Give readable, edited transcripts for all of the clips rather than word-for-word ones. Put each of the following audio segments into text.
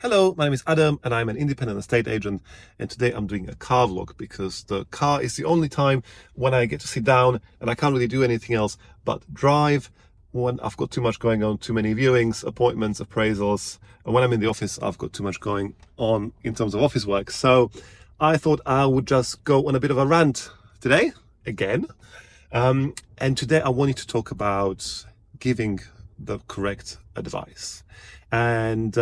Hello, my name is Adam and I'm an independent estate agent, and today I'm doing a car vlog because the car is the only time when I get to sit down and I can't really do anything else but drive when I've got too much going on, too many viewings, appointments, appraisals, and when I'm in the office I've got too much going on in terms of office work. So I thought I would just go on a bit of a rant today, again. And today I wanted to talk about giving the correct advice and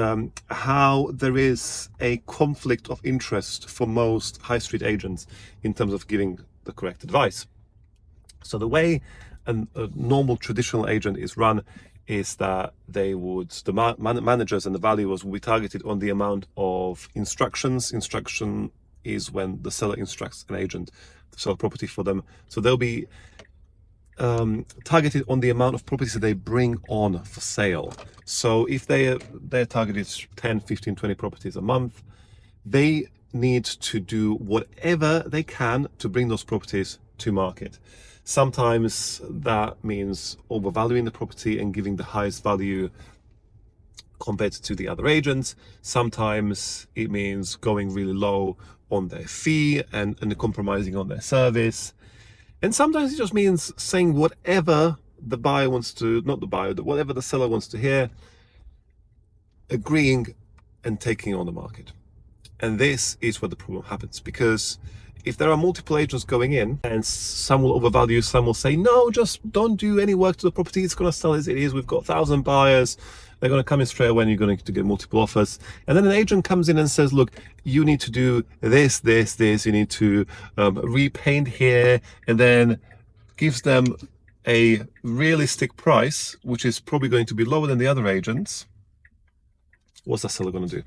how there is a conflict of interest for most high street agents in terms of giving the correct advice. So the way a normal traditional agent is run is that the managers and the valuers will be targeted on the amount of instructions. Instruction is when the seller instructs an agent to sell property for them. So they'll be targeted on the amount of properties that they bring on for sale. So if their target is 10, 15, 20 properties a month, they need to do whatever they can to bring those properties to market. Sometimes that means overvaluing the property and giving the highest value compared to the other agents. Sometimes it means going really low on their fee and compromising on their service. And sometimes it just means saying whatever the buyer wants to, not the buyer, whatever the seller wants to hear, agreeing and taking on the market. And this is where the problem happens, because if there are multiple agents going in and some will overvalue, some will say, no, just don't do any work to the property, it's going to sell as it is, we've got 1,000 buyers, they're going to come in straight away and you're going to get multiple offers. And then an agent comes in and says, look, you need to do this, you need to repaint here, and then gives them a realistic price, which is probably going to be lower than the other agents. What's that seller going to do?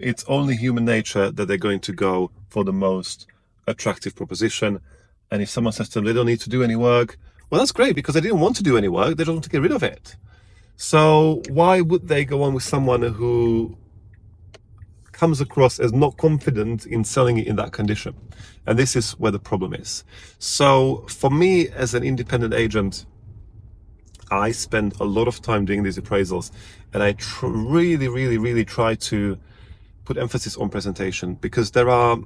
It's only human nature that they're going to go for the most attractive proposition. And if someone says to them they don't need to do any work, well, that's great, because they didn't want to do any work, they don't want to get rid of it. So why would they go on with someone who comes across as not confident in selling it in that condition? And this is where the problem is. So for me as an independent agent, I spend a lot of time doing these appraisals, and I really try to put emphasis on presentation, because there are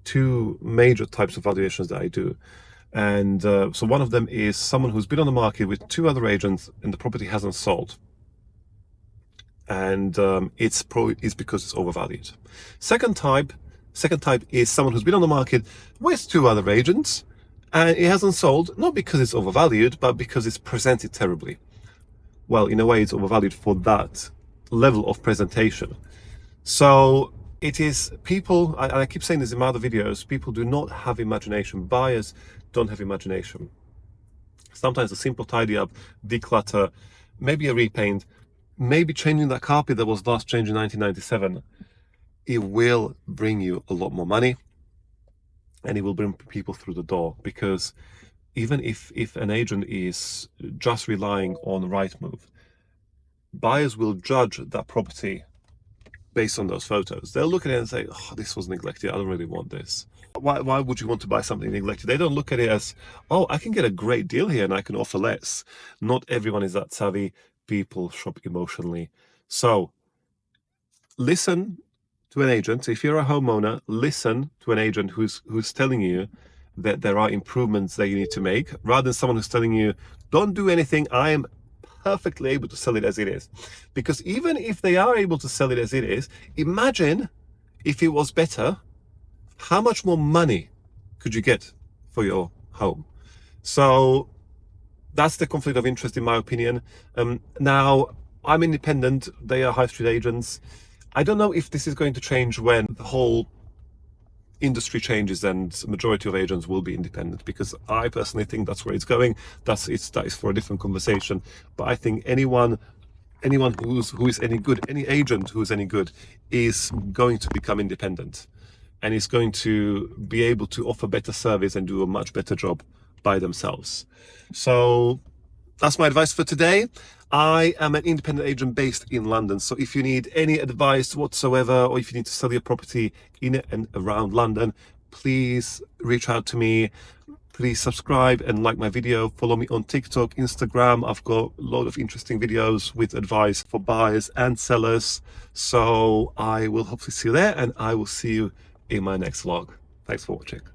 two major types of valuations that I do. And so one of them is someone who's been on the market with two other agents and the property hasn't sold. And it's because it's overvalued. Second type is someone who's been on the market with two other agents and it hasn't sold, not because it's overvalued, but because it's presented terribly. Well, in a way, it's overvalued for that level of presentation. So it is people, and I keep saying this in my other videos, people do not have imagination. Buyers don't have imagination. Sometimes a simple tidy up, declutter, maybe a repaint, maybe changing that carpet that was last changed in 1997, it will bring you a lot more money, and it will bring people through the door. Because even if an agent is just relying on Rightmove, buyers will judge that property based on those photos. They'll look at it and say, oh, this was neglected, I don't really want this. Why would you want to buy something neglected? They don't look at it as, oh, I can get a great deal here and I can offer less. Not everyone is that savvy. People shop emotionally. So listen to an agent. If you're a homeowner, listen to an agent who's telling you that there are improvements that you need to make, rather than someone who's telling you, don't do anything, I am perfectly able to sell it as it is. Because even if they are able to sell it as it is, imagine if it was better, how much more money could you get for your home? So that's the conflict of interest, in my opinion. Now, I'm independent, they are high street agents. I don't know if this is going to change when the whole industry changes and the majority of agents will be independent, because I personally think that's where it's going. That is for a different conversation. But I think anyone who is any good, any agent who is any good, is going to become independent and is going to be able to offer better service and do a much better job by themselves. So that's my advice for today. I am an independent agent based in London. So if you need any advice whatsoever, or if you need to sell your property in and around London, please reach out to me. Please subscribe and like my video. Follow me on TikTok, Instagram. I've got a lot of interesting videos with advice for buyers and sellers. So I will hopefully see you there, and I will see you in my next vlog. Thanks for watching.